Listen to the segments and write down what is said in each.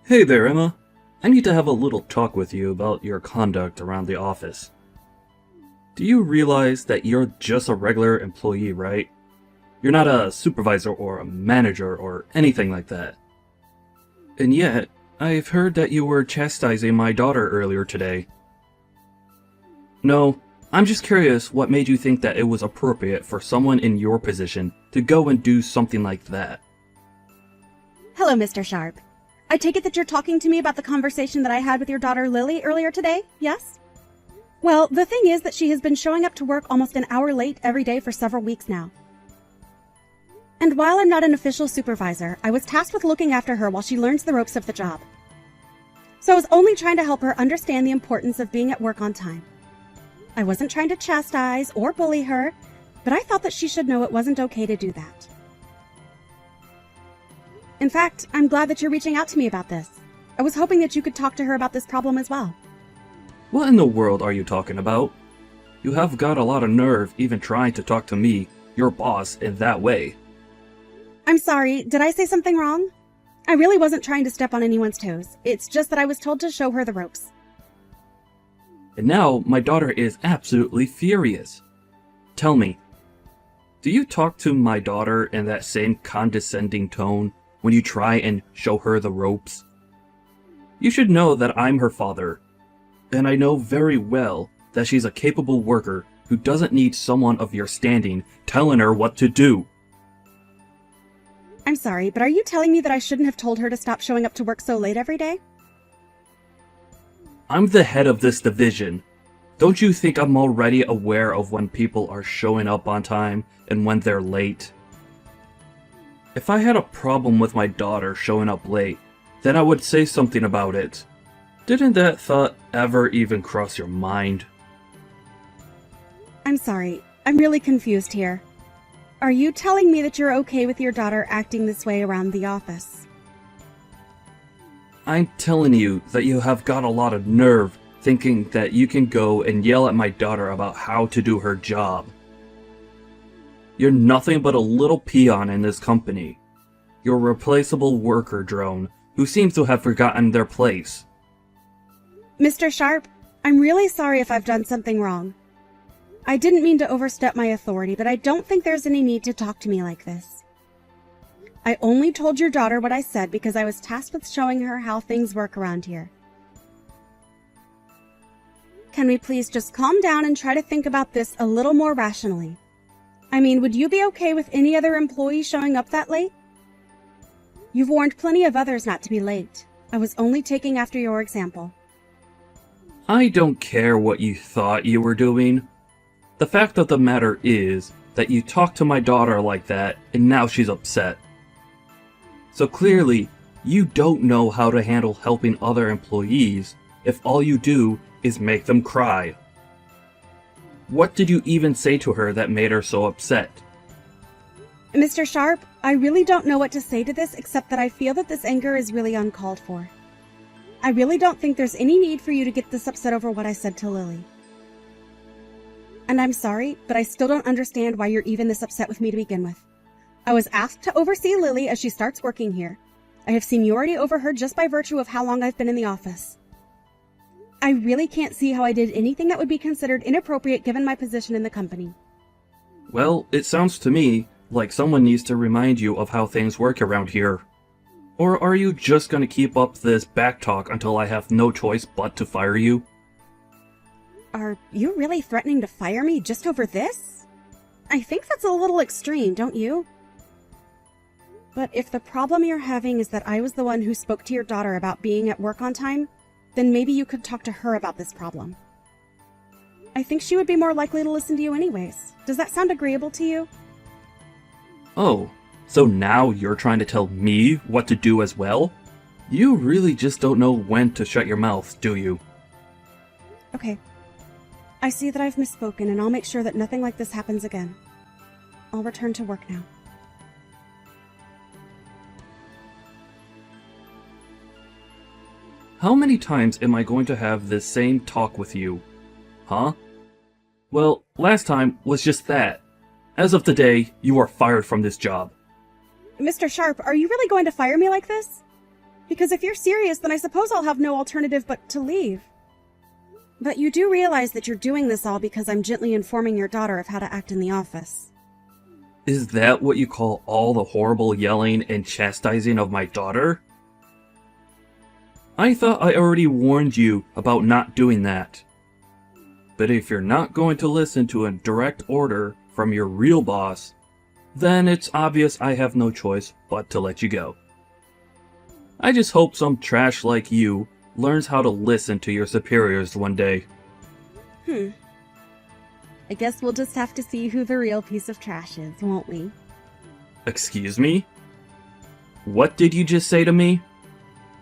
Hey there, Emma. I need to have a little talk with you about your conduct around the office. Do you realize that you're just a regular employee, right? You're not a supervisor or a manager or anything like that. And yet, I've heard that you were chastising my daughter earlier today. No, I'm just curious what made you think that it was appropriate for someone in your position to go and do something like that. Hello, Mr. Sharp. I take it that you're talking to me about the conversation that I had with your daughter Lily earlier today, yes? Well, the thing is that she has been showing up to work almost an hour late every day for several weeks now. And while I'm not an official supervisor, I was tasked with looking after her while she learns the ropes of the job. So I was only trying to help her understand the importance of being at work on time. I wasn't trying to chastise or bully her, but I thought that she should know it wasn't okay to do that. In fact, I'm glad that you're reaching out to me about this. I was hoping that you could talk to her about this problem as well. What in the world are you talking about? You have got a lot of nerve even trying to talk to me, your boss, in that way. I'm sorry, did I say something wrong? I really wasn't trying to step on anyone's toes. It's just that I was told to show her the ropes. And now my daughter is absolutely furious. Tell me, do you talk to my daughter in that same condescending tone when you try and show her the ropes? You should know that I'm her father, and I know very well that she's a capable worker who doesn't need someone of your standing telling her what to do. I'm sorry, but are you telling me that I shouldn't have told her to stop showing up to work so late every day? I'm the head of this division. Don't you think I'm already aware of when people are showing up on time and when they're late? If I had a problem with my daughter showing up late, then I would say something about it. Didn't that thought ever even cross your mind? I'm sorry, I'm really confused here. Are you telling me that you're okay with your daughter acting this way around the office? I'm telling you that you have got a lot of nerve thinking that you can go and yell at my daughter about how to do her job. You're nothing but a little peon in this company. You're a replaceable worker drone who seems to have forgotten their place. Mr. Sharp, I'm really sorry if I've done something wrong. I didn't mean to overstep my authority, but I don't think there's any need to talk to me like this. I only told your daughter what I said because I was tasked with showing her how things work around here. Can we please just calm down and try to think about this a little more rationally? I mean, would you be okay with any other employee showing up that late? You've warned plenty of others not to be late. I was only taking after your example. I don't care what you thought you were doing. The fact of the matter is that you talked to my daughter like that, and now she's upset. So clearly, you don't know how to handle helping other employees if all you do is make them cry. What did you even say to her that made her so upset? Mr. Sharp, I really don't know what to say to this except that I feel that this anger is really uncalled for. I really don't think there's any need for you to get this upset over what I said to Lily. And I'm sorry, but I still don't understand why you're even this upset with me to begin with. I was asked to oversee Lily as she starts working here. I have seniority over her just by virtue of how long I've been in the office. I really can't see how I did anything that would be considered inappropriate given my position in the company. Well, it sounds to me like someone needs to remind you of how things work around here. Or are you just going to keep up this backtalk until I have no choice but to fire you? Are you really threatening to fire me just over this? I think that's a little extreme, don't you? But if the problem you're having is that I was the one who spoke to your daughter about being at work on time, then maybe you could talk to her about this problem. I think she would be more likely to listen to you anyways. Does that sound agreeable to you? Oh, so now you're trying to tell me what to do as well? You really just don't know when to shut your mouth, do you? Okay. I see that I've misspoken, and I'll make sure that nothing like this happens again. I'll return to work now. How many times am I going to have this same talk with you? Huh? Well, last time was just that. As of today, you are fired from this job. Mr. Sharp, are you really going to fire me like this? Because if you're serious, then I suppose I'll have no alternative but to leave. But you do realize that you're doing this all because I'm gently informing your daughter of how to act in the office. Is that what you call all the horrible yelling and chastising of my daughter? I thought I already warned you about not doing that. But if you're not going to listen to a direct order from your real boss, then it's obvious I have no choice but to let you go. I just hope some trash like you learns how to listen to your superiors one day. I guess we'll just have to see who the real piece of trash is, won't we? Excuse me? What did you just say to me?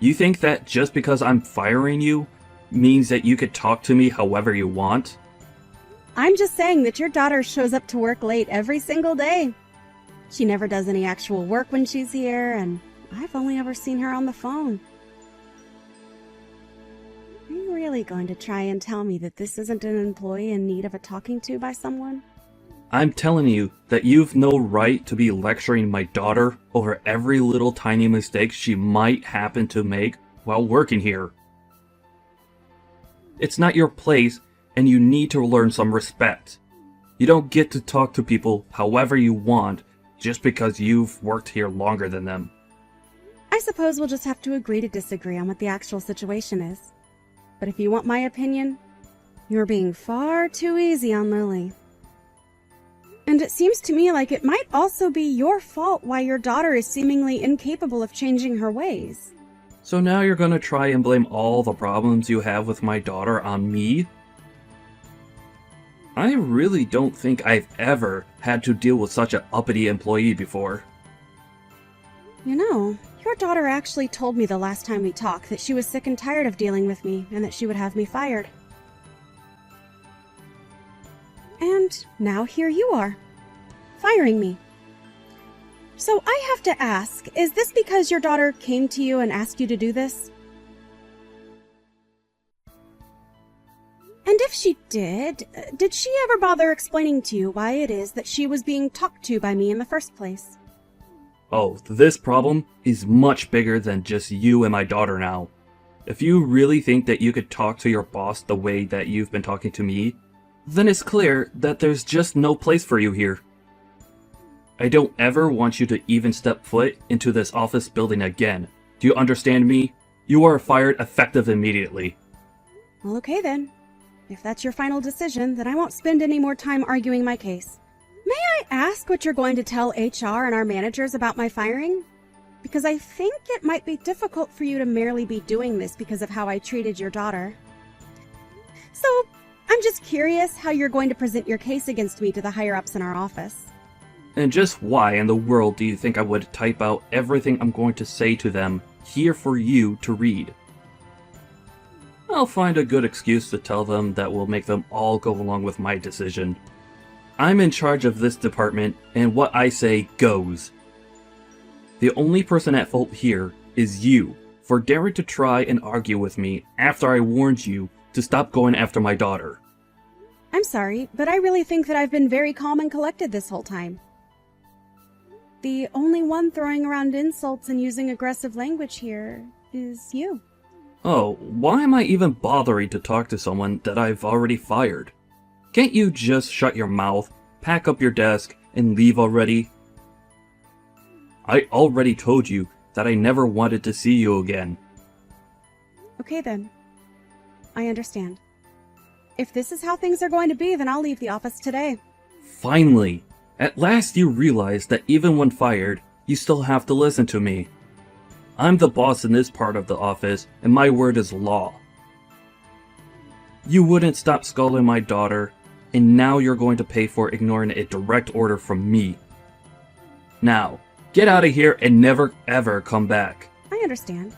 You think that just because I'm firing you means that you could talk to me however you want? I'm just saying that your daughter shows up to work late every single day. She never does any actual work when she's here, and I've only ever seen her on the phone. Are you really going to try and tell me that this isn't an employee in need of a talking to by someone? I'm telling you that you've no right to be lecturing my daughter over every little tiny mistake she might happen to make while working here. It's not your place, and you need to learn some respect. You don't get to talk to people however you want just because you've worked here longer than them. I suppose we'll just have to agree to disagree on what the actual situation is. But if you want my opinion, you're being far too easy on Lily. And it seems to me like it might also be your fault why your daughter is seemingly incapable of changing her ways. So now you're gonna try and blame all the problems you have with my daughter on me? I really don't think I've ever had to deal with such an uppity employee before. You know, your daughter actually told me the last time we talked that she was sick and tired of dealing with me and that she would have me fired. And now here you are, firing me. So I have to ask, is this because your daughter came to you and asked you to do this? And if she did she ever bother explaining to you why it is that she was being talked to by me in the first place? Oh, this problem is much bigger than just you and my daughter now. If you really think that you could talk to your boss the way that you've been talking to me, then it's clear that there's just no place for you here. I don't ever want you to even step foot into this office building again. Do you understand me? You are fired effective immediately. Well, okay then. If that's your final decision, then I won't spend any more time arguing my case. May I ask what you're going to tell HR and our managers about my firing? Because I think it might be difficult for you to merely be doing this because of how I treated your daughter. So, I'm just curious how you're going to present your case against me to the higher-ups in our office. And just why in the world do you think I would type out everything I'm going to say to them here for you to read? I'll find a good excuse to tell them that will make them all go along with my decision. I'm in charge of this department, and what I say goes. The only person at fault here is you, for daring to try and argue with me after I warned you to stop going after my daughter. I'm sorry, but I really think that I've been very calm and collected this whole time. The only one throwing around insults and using aggressive language here is you. Oh, why am I even bothering to talk to someone that I've already fired? Can't you just shut your mouth, pack up your desk, and leave already? I already told you that I never wanted to see you again. Okay then. I understand. If this is how things are going to be, then I'll leave the office today. Finally! At last you realize that even when fired, you still have to listen to me. I'm the boss in this part of the office, and my word is law. You wouldn't stop scolding my daughter, and now you're going to pay for ignoring a direct order from me. Now, get out of here and never ever come back. I understand.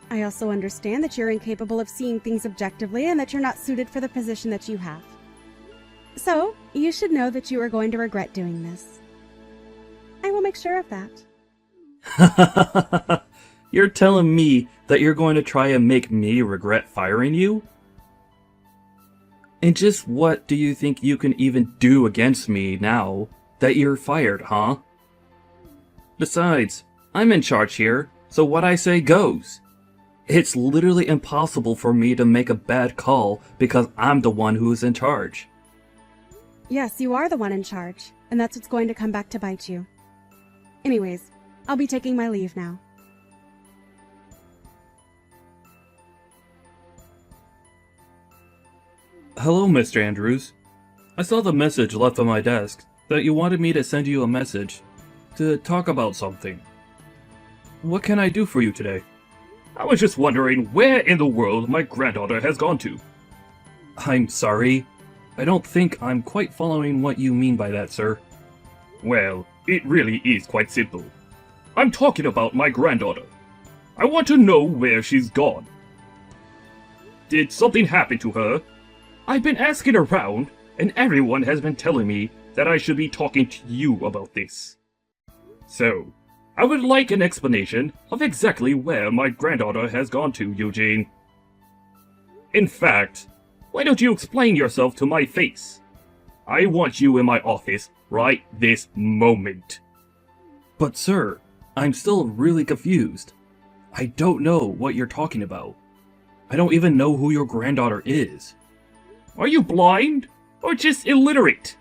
I also understand that you're incapable of seeing things objectively and that you're not suited for the position that you have. So, you should know that you are going to regret doing this. I will make sure of that. You're telling me that you're going to try and make me regret firing you? And just what do you think you can even do against me now that you're fired, huh? Besides, I'm in charge here, So what I say goes. It's literally impossible for me to make a bad call because I'm the one who is in charge. Yes, you are the one in charge, and that's what's going to come back to bite you. Anyways, I'll be taking my leave now. Hello, Mr. Andrews. I saw the message left on my desk that you wanted me to send you a message to talk about something. What can I do for you today? I was just wondering where in the world my granddaughter has gone to. I'm sorry. I don't think I'm quite following what you mean by that, sir. Well, it really is quite simple. I'm talking about my granddaughter. I want to know where she's gone. Did something happen to her? I've been asking around, and everyone has been telling me that I should be talking to you about this. So, I would like an explanation of exactly where my granddaughter has gone to, Eugene. In fact, why don't you explain yourself to my face? I want you in my office right this moment. But sir, I'm still really confused. I don't know what you're talking about. I don't even know who your granddaughter is. Are you blind? Or just illiterate?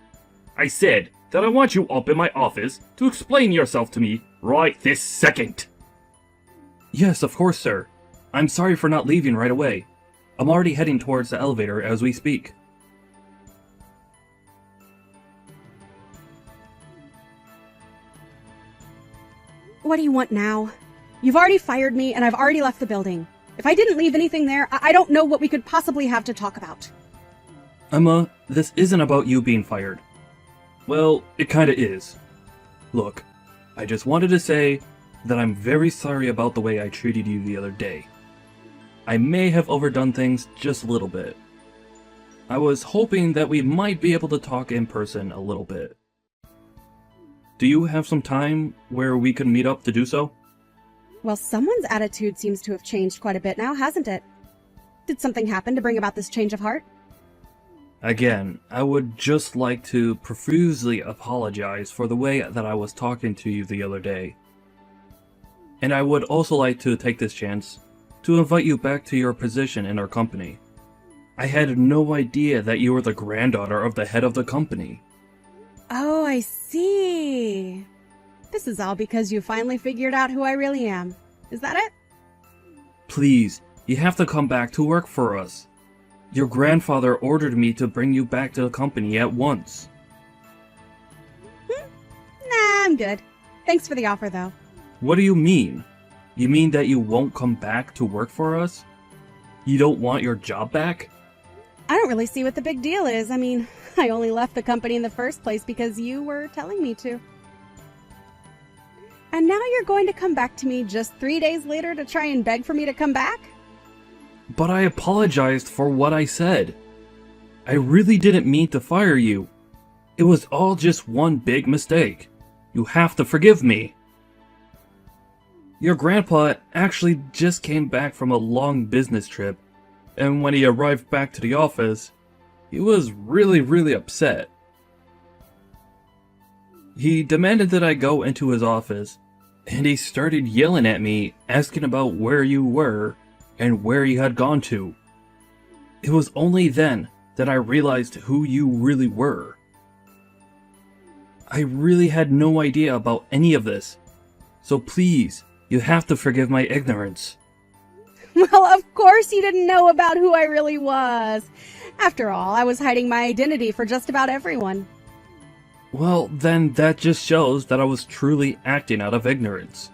I said that I want you up in my office to explain yourself to me right this second. Yes, of course, sir. I'm sorry for not leaving right away. I'm already heading towards the elevator as we speak. What do you want now? You've already fired me, and I've already left the building. If I didn't leave anything there, I don't know what we could possibly have to talk about. Emma, this isn't about you being fired. Well, it kinda is. Look, I just wanted to say that I'm very sorry about the way I treated you the other day. I may have overdone things just a little bit. I was hoping that we might be able to talk in person a little bit. Do you have some time where we could meet up to do so? Well, someone's attitude seems to have changed quite a bit now, hasn't it? Did something happen to bring about this change of heart? Again, I would just like to profusely apologize for the way that I was talking to you the other day. And I would also like to take this chance to invite you back to your position in our company. I had no idea that you were the granddaughter of the head of the company. Oh, I see. This is all because you finally figured out who I really am. Is that it? Please, you have to come back to work for us. Your grandfather ordered me to bring you back to the company at once. Nah, I'm good. Thanks for the offer, though. What do you mean? You mean that you won't come back to work for us? You don't want your job back? I don't really see what the big deal is. I mean, I only left the company in the first place because you were telling me to. And now you're going to come back to me just 3 days later to try and beg for me to come back? But I apologized for what I said. I really didn't mean to fire you. It was all just one big mistake. You have to forgive me. Your grandpa actually just came back from a long business trip, and when he arrived back to the office, he was really upset. He demanded that I go into his office, and he started yelling at me, asking about where you were and where you had gone to. It was only then that I realized who you really were. I really had no idea about any of this, so please, you have to forgive my ignorance. Well, of course you didn't know about who I really was. After all, I was hiding my identity for just about everyone. Well, then that just shows that I was truly acting out of ignorance.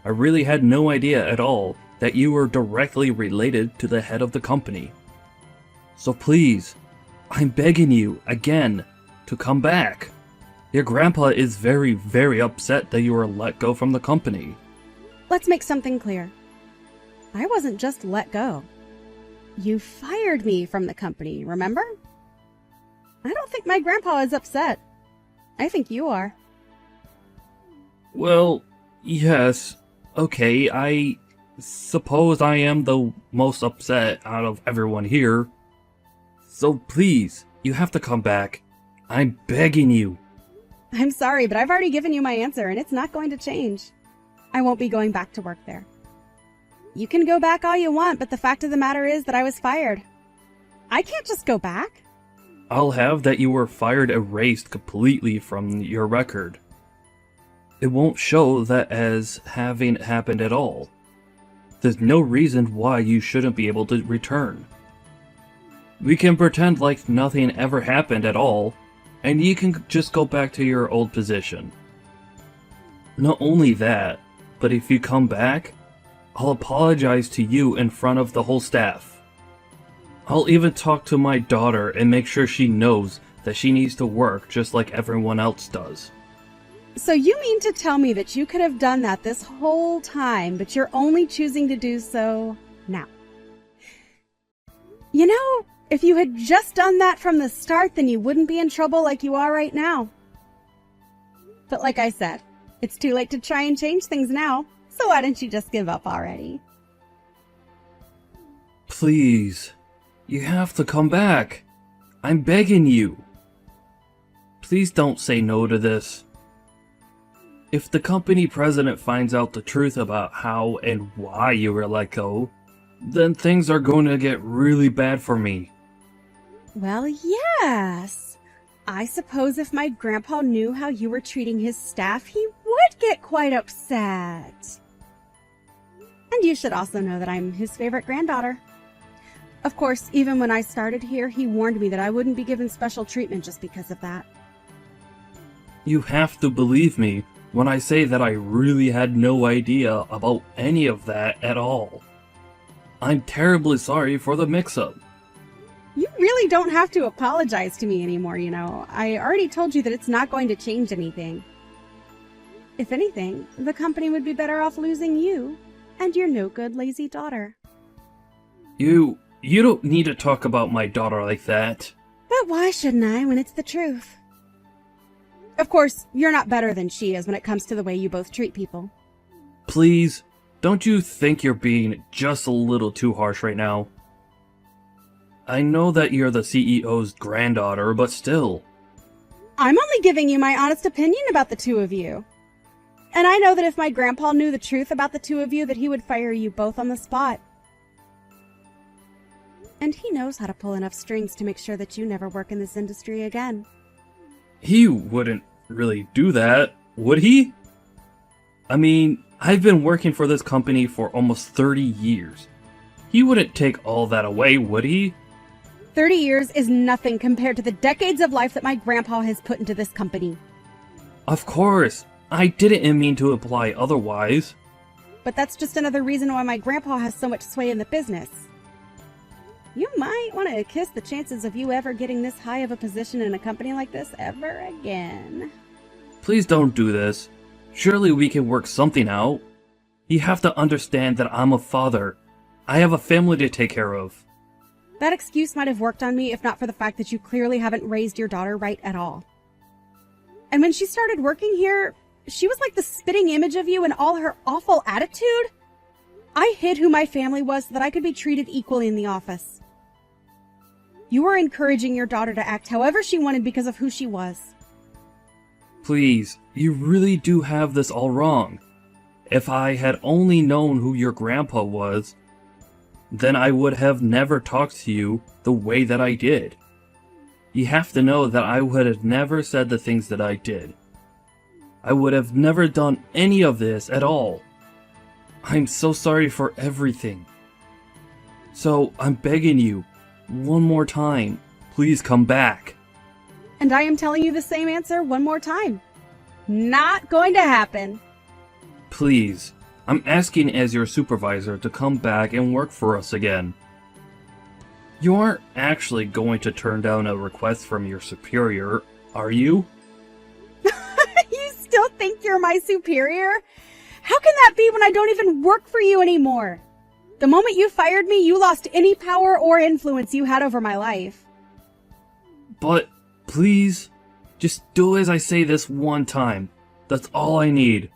I really had no idea at all that you were directly related to the head of the company. So please, I'm begging you, again, to come back. Your grandpa is very upset that you were let go from the company. Let's make something clear. I wasn't just let go. You fired me from the company, remember? I don't think my grandpa is upset. I think you are. Well, yes. Okay, I suppose I am the most upset out of everyone here. So please, you have to come back. I'm begging you. I'm sorry, but I've already given you my answer, and it's not going to change. I won't be going back to work there. You can go back all you want, but the fact of the matter is that I was fired. I can't just go back. I'll have that you were fired erased completely from your record. It won't show that as having happened at all. There's no reason why you shouldn't be able to return. We can pretend like nothing ever happened at all, and you can just go back to your old position. Not only that, but if you come back, I'll apologize to you in front of the whole staff. I'll even talk to my daughter and make sure she knows that she needs to work just like everyone else does. So you mean to tell me that you could have done that this whole time, but you're only choosing to do so now? You know, if you had just done that from the start, then you wouldn't be in trouble like you are right now. But like I said, it's too late to try and change things now, so why don't you just give up already? Please, you have to come back. I'm begging you. Please don't say no to this. If the company president finds out the truth about how and why you were let go, then things are going to get really bad for me. Well, yes. I suppose if my grandpa knew how you were treating his staff, he would get quite upset. And you should also know that I'm his favorite granddaughter. Of course, even when I started here, he warned me that I wouldn't be given special treatment just because of that. You have to believe me when I say that I really had no idea about any of that at all. I'm terribly sorry for the mix-up. You really don't have to apologize to me anymore, you know. I already told you that it's not going to change anything. If anything, the company would be better off losing you and your no-good lazy daughter. You don't need to talk about my daughter like that. But why shouldn't I when it's the truth? Of course, you're not better than she is when it comes to the way you both treat people. Please, don't you think you're being just a little too harsh right now? I know that you're the CEO's granddaughter, but still. I'm only giving you my honest opinion about the two of you. And I know that if my grandpa knew the truth about the two of you, that he would fire you both on the spot. And he knows how to pull enough strings to make sure that you never work in this industry again. He wouldn't really do that, would he? I mean, I've been working for this company for almost 30 years. He wouldn't take all that away, would he? 30 years is nothing compared to the decades of life that my grandpa has put into this company. Of course, I didn't mean to imply otherwise. But that's just another reason why my grandpa has so much sway in the business. You might want to kiss the chances of you ever getting this high of a position in a company like this ever again. Please don't do this. Surely we can work something out. You have to understand that I'm a father. I have a family to take care of. That excuse might have worked on me if not for the fact that you clearly haven't raised your daughter right at all. And when she started working here, she was like the spitting image of you and all her awful attitude. I hid who my family was so that I could be treated equally in the office. You were encouraging your daughter to act however she wanted because of who she was. Please, you really do have this all wrong. If I had only known who your grandpa was, then I would have never talked to you the way that I did. You have to know that I would have never said the things that I did. I would have never done any of this at all. I'm so sorry for everything. So I'm begging you, one more time, please come back. And I am telling you the same answer one more time. Not going to happen. Please, I'm asking as your supervisor to come back and work for us again. You aren't actually going to turn down a request from your superior, are you? You still think you're my superior? How can that be when I don't even work for you anymore? The moment you fired me, you lost any power or influence you had over my life. But, please, just do as I say this one time. That's all I need.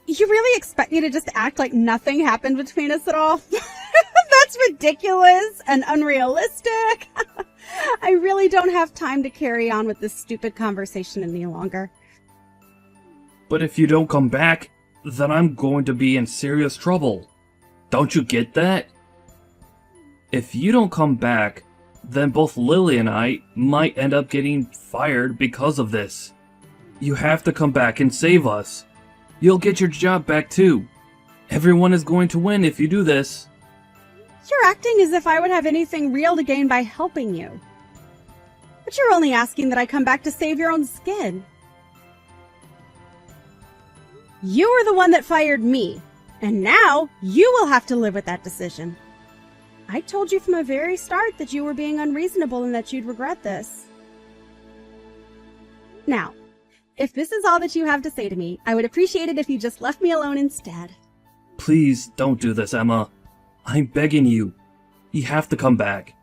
You really expect me to just act like nothing happened between us at all? That's ridiculous and unrealistic. I really don't have time to carry on with this stupid conversation any longer. But if you don't come back, then I'm going to be in serious trouble. Don't you get that? If you don't come back, then both Lily and I might end up getting fired because of this. You have to come back and save us. You'll get your job back too. Everyone is going to win if you do this. You're acting as if I would have anything real to gain by helping you. But you're only asking that I come back to save your own skin. You were the one that fired me, and now you will have to live with that decision. I told you from the very start that you were being unreasonable and that you'd regret this. Now, if this is all that you have to say to me, I would appreciate it if you just left me alone instead. Please don't do this, Emma. I'm begging you. You have to come back.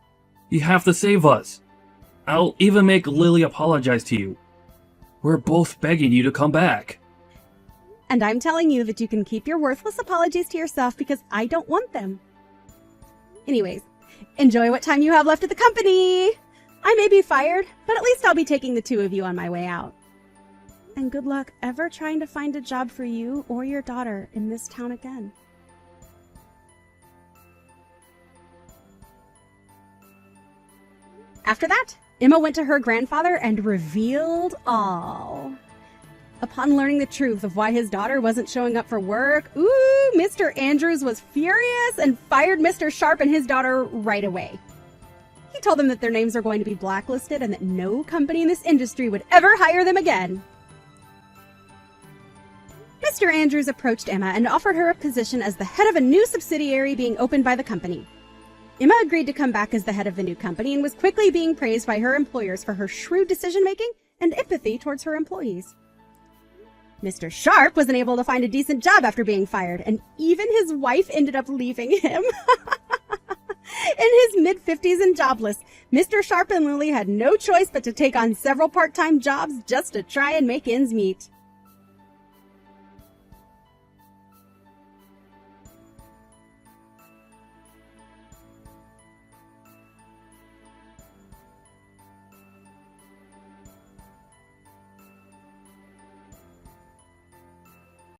You have to save us. I'll even make Lily apologize to you. We're both begging you to come back. And I'm telling you that you can keep your worthless apologies to yourself because I don't want them. Anyways, enjoy what time you have left at the company. I may be fired, but at least I'll be taking the two of you on my way out. And good luck ever trying to find a job for you or your daughter in this town again. After that, Emma went to her grandfather and revealed all. Upon learning the truth of why his daughter wasn't showing up for work, Mr. Andrews was furious and fired Mr. Sharp and his daughter right away. He told them that their names are going to be blacklisted and that no company in this industry would ever hire them again. Mr. Andrews approached Emma and offered her a position as the head of a new subsidiary being opened by the company. Emma agreed to come back as the head of the new company and was quickly being praised by her employers for her shrewd decision-making and empathy towards her employees. Mr. Sharp wasn't able to find a decent job after being fired, and even his wife ended up leaving him. In his mid-50s and jobless, Mr. Sharp and Lily had no choice but to take on several part-time jobs just to try and make ends meet.